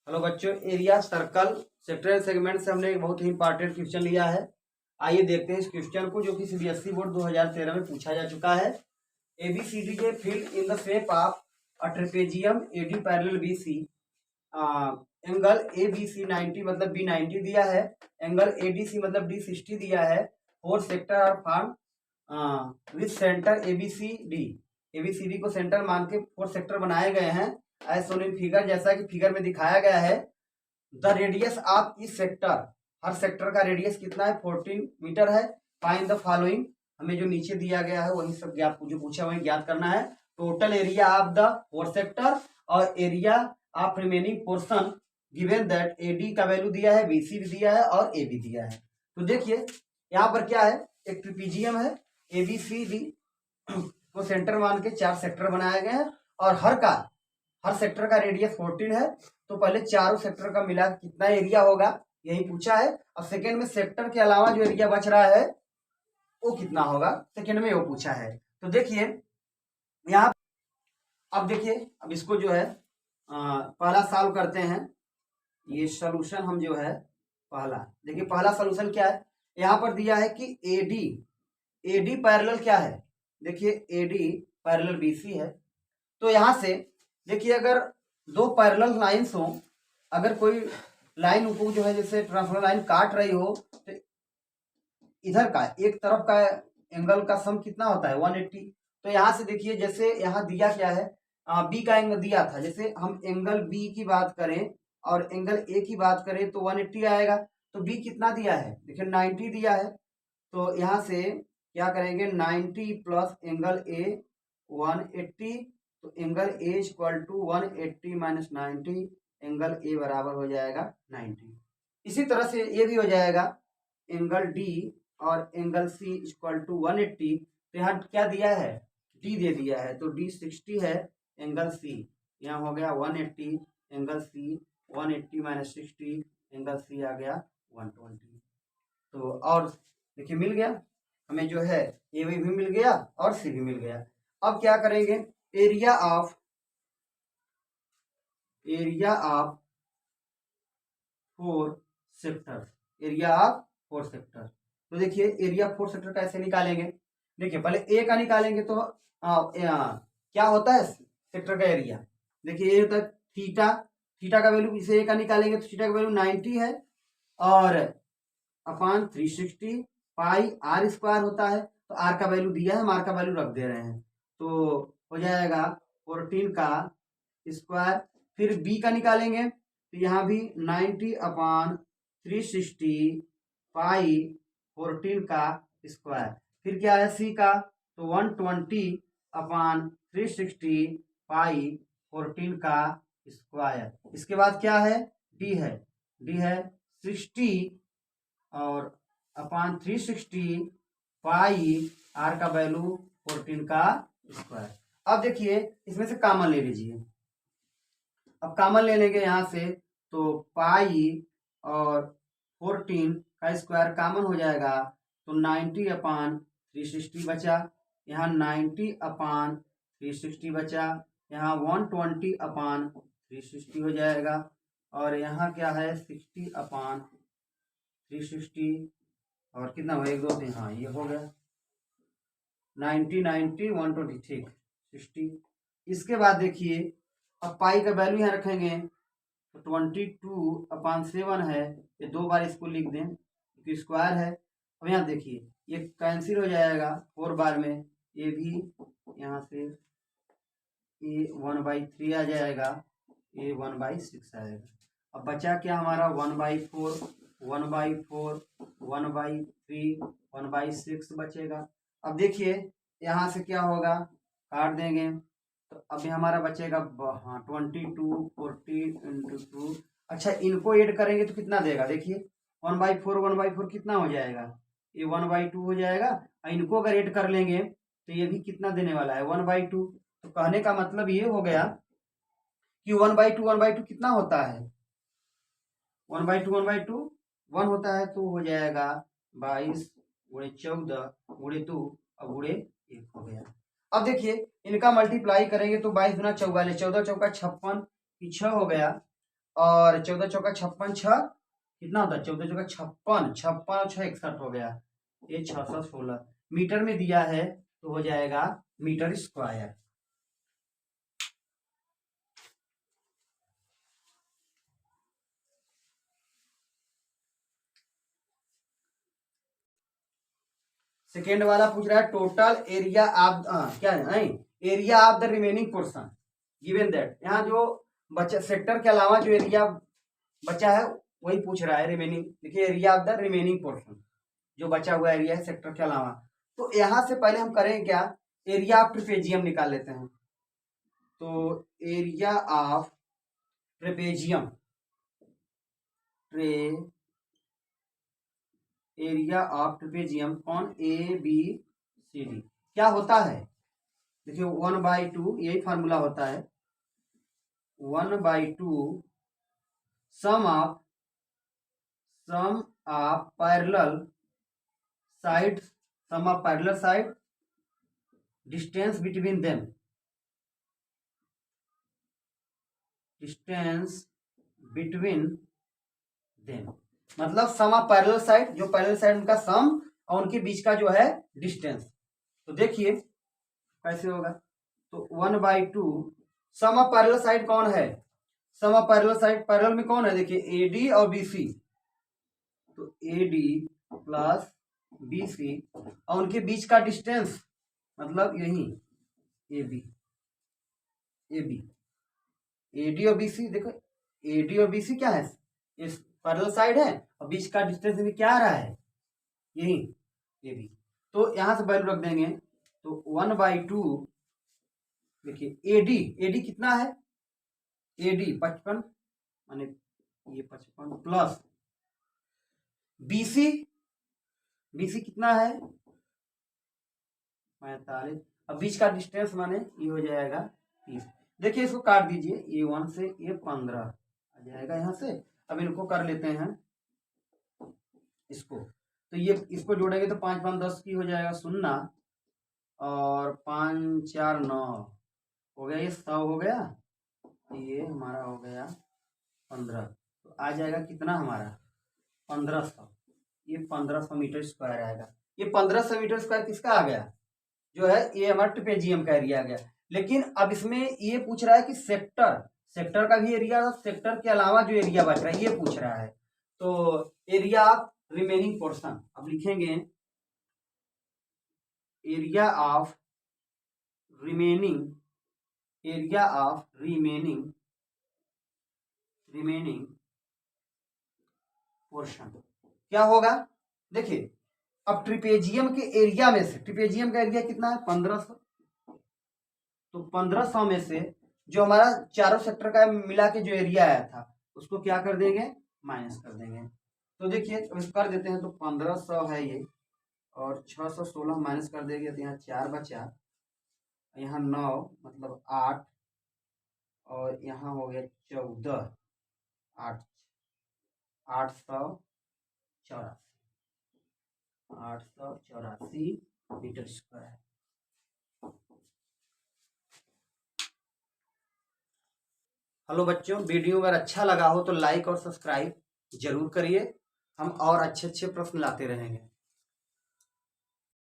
Hello बच्चों, area circle sectoral segment से हमने एक बहुत ही इंपॉर्टेंट क्वेश्चन लिया है। आइए देखते हैं इस क्वेश्चन को, जो कि सीबीएसई बोर्ड 2013 में पूछा जा चुका है। एबीसीडी के field in the shape of a trapezium AD parallel BC, angle A B C 90 मतलब बी 90 दिया है, एंगल ए डी सी मतलब डी 60 दिया है। Four sector are form with centre ABCD को सेंटर मान के फोर सेक्टर बनाए गए हैं एज सोन इन फिगर, जैसा कि फिगर में दिखाया गया है। द रेडियस ऑफ इस सेक्टर, हर सेक्टर का रेडियस कितना है, 14 मीटर है। फाइंड द फॉलोइंग, हमें जो नीचे दिया गया है वही सब ज्ञात, जो पूछा वही ज्ञात करना है। Total area of the four sector और area of remaining portion given that AD का वैल्यू दिया है, बीसी भी दिया है और ए भी दिया है। तो देखिए यहाँ पर क्या है, एक ट्रिपीजियम है, एबीसीडी को सेंटर मान के चार सेक्टर बनाए गए हैं और हर सेक्टर का रेडियस 14 है। तो पहले चारों सेक्टर का मिला कितना एरिया होगा यही पूछा है। अब सेकंड में सेक्टर के अलावा जो एरिया बच रहा है वो कितना होगा, सेकंड में वो पूछा है। तो देखिए यहाँ, अब देखिए, अब इसको जो है पहला सॉल्व करते हैं। ये सॉल्यूशन हम जो है पहला, देखिए पहला सॉल्यूशन क्या है, यहाँ पर दिया है कि एडी पैरेलल क्या है, देखिए एडी पैरेलल बीसी है। तो यहां से देखिए अगर दो पैरेलल लाइंस हो, अगर कोई लाइन को जो है जैसे ट्रांसफर लाइन काट रही हो, तो इधर का एक तरफ का एंगल का सम कितना होता है 180। तो यहां से देखिए जैसे यहाँ दिया क्या है, बी का एंगल दिया था, जैसे हम एंगल बी की बात करें और एंगल ए की बात करें तो 180 आएगा। तो बी कितना दिया है, देखिए 90 दिया है। तो यहाँ से क्या करेंगे, 90 प्लस एंगल ए 180, तो angle A equal to 180 minus 90, angle A बराबर हो जाएगा 90। इसी तरह से ये भी हो जाएगा एंगल डी और एंगल सी इक्वल टू 180। तो यहाँ क्या दिया है, डी दे दिया है, तो डी 60 है, एंगल सी यहाँ हो गया 180, angle C 180 minus 60, angle C आ गया 120। तो और देखिए मिल गया हमें, जो है ए भी मिल गया और सी भी मिल गया। अब क्या करेंगे, area of four sector, area of four sector. तो देखिए एरिया फोर सेक्टर कैसे निकालेंगे, देखिए पहले ए का निकालेंगे। तो क्या होता है सेक्टर का एरिया, देखिए ये होता है थीटा, थीटा का वैल्यू, इसे ए का निकालेंगे तो थीटा का वैल्यू 90 है और अपान 360 पाई आर स्क्वायर होता है। तो आर का वैल्यू दिया है, हम आर का वैल्यू रख दे रहे हैं, तो हो जाएगा 14 का स्क्वायर। फिर बी का निकालेंगे तो यहाँ भी 90 अपान 360 पाई 14 का स्क्वायर। फिर क्या है सी का, तो 120 अपान 360 पाई 14 का स्क्वायर। इसके बाद क्या है, डी है 60 और अपान 360 पाई आर का वैल्यू 14 का स्क्वायर। अब देखिए इसमें से कॉमन ले लीजिए, अब कॉमन ले लेंगे यहाँ से, तो पाई और 14 का स्क्वायर कॉमन हो जाएगा, तो 90 अपान 360 बचा, यहाँ 90 अपान 360 बचा, यहाँ 120 अपान 360 हो जाएगा और यहाँ क्या है 60 अपान 360 और कितना हुआ 1 2 3, हाँ ये हो गया 90 90 120, ठीक 60। इसके बाद देखिए अब पाई का वैल्यू यहाँ रखेंगे तो 22 अपान 7 है, ये 2 बार इसको लिख दें क्योंकि स्क्वायर है। अब यहाँ देखिए ये कैंसिल हो जाएगा 4 बार में, ये भी यहाँ से ये 1/3 आ जाएगा, ये 1/6 आएगा। अब बचा क्या हमारा 1/4 1/4 1/3 1/6 बचेगा। अब देखिए यहाँ से क्या होगा, काट देंगे तो अभी हमारा बचेगा, हाँ 22 40 इंटू 2। अच्छा इनको ऐड करेंगे तो कितना देगा, देखिए 1/4 कितना हो जाएगा, ये 1/2 हो जाएगा। और इनको अगर ऐड कर लेंगे तो ये भी कितना देने वाला है 1/2। तो कहने का मतलब ये हो गया कि 1/2 कितना होता है, 1/2 1 होता है, तो हो जाएगा 22 गुणे 14 गुणे 2 और गुणे 1 हो गया। अब देखिए इनका मल्टीप्लाई करेंगे तो 22 गुना 44, 14 चौका 56 की 6 हो गया और 14 चौका 56, 6 कितना होता है, 14 चौका 56, 56 और 6 61 हो गया, ये 616 मीटर में दिया है तो हो जाएगा मीटर स्क्वायर। सेकेंड वाला पूछ रहा है टोटल एरिया ऑफ क्या है, area of the remaining portion given that. यहाँ जो बचा सेक्टर के अलावा जो एरिया बचा है वही पूछ रहा है रिमेनिंग। देखिए area of the remaining portion, जो बचा हुआ एरिया है सेक्टर के अलावा। तो यहाँ से पहले हम करें क्या, एरिया ऑफ ट्रेपेजियम निकाल लेते हैं। तो area of trapezium, area of trapezium कौन, ए बी सी डी, क्या होता है देखिए 1/2, यही फार्मूला होता है 1/2 sum of parallel side, sum of parallel side distance between them, distance between them मतलब सम ऑफ पैरेलल साइड, जो पैरेलल साइड उनका सम और उनके बीच का जो है डिस्टेंस। तो देखिए कैसे होगा, तो 1/2 सम ऑफ पैरेलल साइड कौन है, सम ऑफ पैरेलल साइड पैरेलल में कौन है, देखिए एडी और बीसी, तो एडी प्लस बीसी और उनके बीच का डिस्टेंस मतलब यही एबी, एडी और बीसी, देखो एडी और बीसी क्या है, इस पैरेलल साइड है और बीच का डिस्टेंस में क्या आ रहा है, यही एबी। तो यहां से वैल्यू रख देंगे, तो 1/2 देखिए एडी कितना है, एडी 55 माने ये 55 प्लस बीसी कितना है 45, अब बीच का डिस्टेंस माने ये हो जाएगा 30। देखिए इसको काट दीजिए, ये 1 से ये 15 आ जाएगा यहाँ से। अब इनको कर लेते हैं इसको, तो ये इसको जोड़ेंगे तो 5 5 10 की हो जाएगा 0 और 5 4 9 हो गया, ये 100 हो गया, ये हमारा हो गया 15। तो आ जाएगा कितना हमारा 1500, ये 1500 मीटर स्क्वायर आएगा। ये 1500 मीटर स्क्वायर किसका आ गया, जो है ये हमारा ट्रेपेजियम का एरिया आ गया। लेकिन अब इसमें ये पूछ रहा है कि सेक्टर का भी एरिया, सेक्टर के अलावा जो एरिया बच रहा है ये पूछ रहा है। तो एरिया ऑफ रिमेनिंग पोर्शन, अब लिखेंगे एरिया ऑफ रिमेनिंग पोर्शन क्या होगा, देखिए अब ट्रिपेजियम के एरिया में से, ट्रिपेजियम का एरिया कितना है 1500, तो 1500 में से जो हमारा चारों सेक्टर का मिला के जो एरिया आया था उसको क्या कर देंगे, माइनस कर देंगे। तो देखिए कर देते हैं, तो 1500 है ये और 616 माइनस कर देंगे तो यहाँ 4 बचा, यहाँ 9 मतलब 8 और यहाँ हो गया 14, 884 मीटर स्क्वायर। हेलो बच्चों, वीडियो अगर अच्छा लगा हो तो लाइक और सब्सक्राइब जरूर करिए, हम और अच्छे अच्छे प्रश्न लाते रहेंगे।